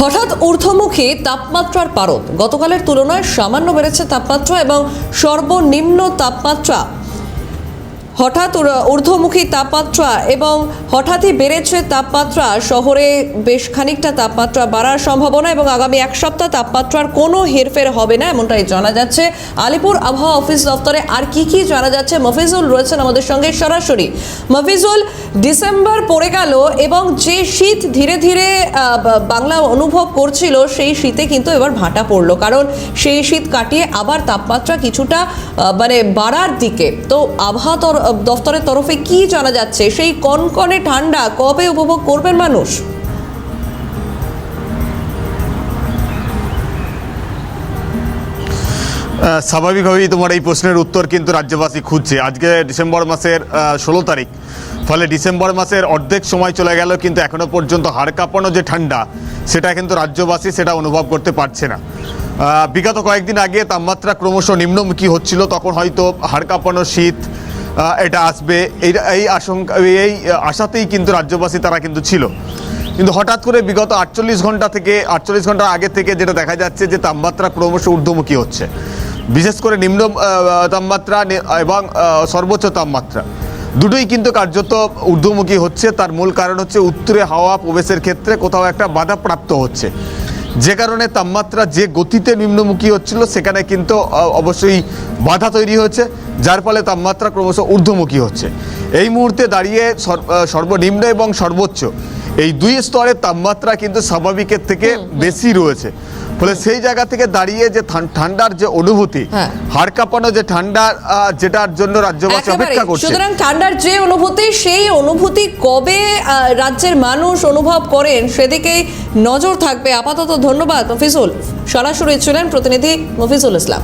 হঠাৎ ঊর্ধ্বমুখী তাপমাত্রার পারদ গতকালের তুলনায় সামান্য বেড়েছে তাপমাত্রা এবং সর্বনিম্ন তাপমাত্রা হঠাৎ ঊর্ধ্বমুখী তাপমাত্রা এবং হঠাৎই বেড়েছে তাপমাত্রা। শহরে বেশ খানিকটা তাপমাত্রা বাড়ার সম্ভাবনা এবং আগামী এক সপ্তাহ তাপমাত্রার কোনো হেরফের হবে না এমনটাই জানা যাচ্ছে আলিপুর আবহাওয়া অফিস দফতরে। আর কি জানা যাচ্ছে, মফিজুল রয়েছেন আমাদের সঙ্গে সরাসরি। মফিজুল, ডিসেম্বর পড়ে গেল এবং যে শীত ধীরে ধীরে বাংলা অনুভব করছিল সেই শীতে কিন্তু এবার ভাটা পড়লো, কারণ সেই শীত কাটিয়ে আবার তাপমাত্রা কিছুটা বাড়ার দিকে। তো আবহাওয়া দফতরের তরফে কি জানা যাচ্ছে, সেই কনকনে ঠান্ডা কবে উপভোগ করবেন মানুষ? স্বাভাবিকভাবেই তোমার এই প্রশ্নের উত্তর কিন্তু রাজ্যবাসী খুঁজছে। আজকে ডিসেম্বর মাসের 16 তারিখ, ফলে ডিসেম্বর মাসের অর্ধেক সময় চলে গেল, কিন্তু এখনো পর্যন্ত হাড় কাঁপানো যে ঠান্ডা সেটা কিন্তু রাজ্যবাসী সেটা অনুভব করতে পারছে না। বিগত কয়েকদিন আগে তাপমাত্রা ক্রমশ নিম্নমুখী হচ্ছিল, তখন হয়তো হাড় কাঁপানো শীত এটা আসবে এই আশাতেই কিন্তু রাজ্যবাসী তারা কিন্তু ছিল। কিন্তু হঠাৎ করে বিগত 48 ঘন্টা আগে থেকে যেটা দেখা যাচ্ছে যে তাপমাত্রা ক্রমশ ঊর্ধ্বমুখী হচ্ছে, বিশেষ করে নিম্ন তাপমাত্রা এবং সর্বোচ্চ তাপমাত্রা দুটোই কিন্তু কার্যত ঊর্ধ্বমুখী হচ্ছে। তার মূল কারণ হচ্ছে উত্তরে হাওয়া প্রবেশের ক্ষেত্রে কোথাও একটা বাধাপ্রাপ্ত হচ্ছে, যে কারণে তাপমাত্রা যে গতিতে নিম্নমুখী হচ্ছিল সেখানে কিন্তু অবশ্যই বাধা তৈরি হয়েছে, যার ফলে তাপমাত্রা ক্রমশ ঊর্ধ্বমুখী হচ্ছে। এই মুহূর্তে দাঁড়িয়ে সর্বনিম্ন এবং সর্বোচ্চ এই দুই স্তরের তাপমাত্রা কিন্তু স্বাভাবিকের থেকে বেশি রয়েছে। ফলে সেই জায়গা থেকে দাঁড়িয়ে যে ঠান্ডার যে অনুভূতি, হাড় কাঁপানো যে ঠান্ডা, যেটার জন্য রাজ্যবাসী অপেক্ষা করছে, সুতরাং ঠান্ডার যে অনুভূতি সেই অনুভূতি কবে রাজ্যের মানুষ অনুভব করেন সেদিকেই নজর থাকবে। আপাতত ধন্যবাদ মফিজুল, সরাসরি ছিলেন প্রতিনিধি মফিজুল ইসলাম।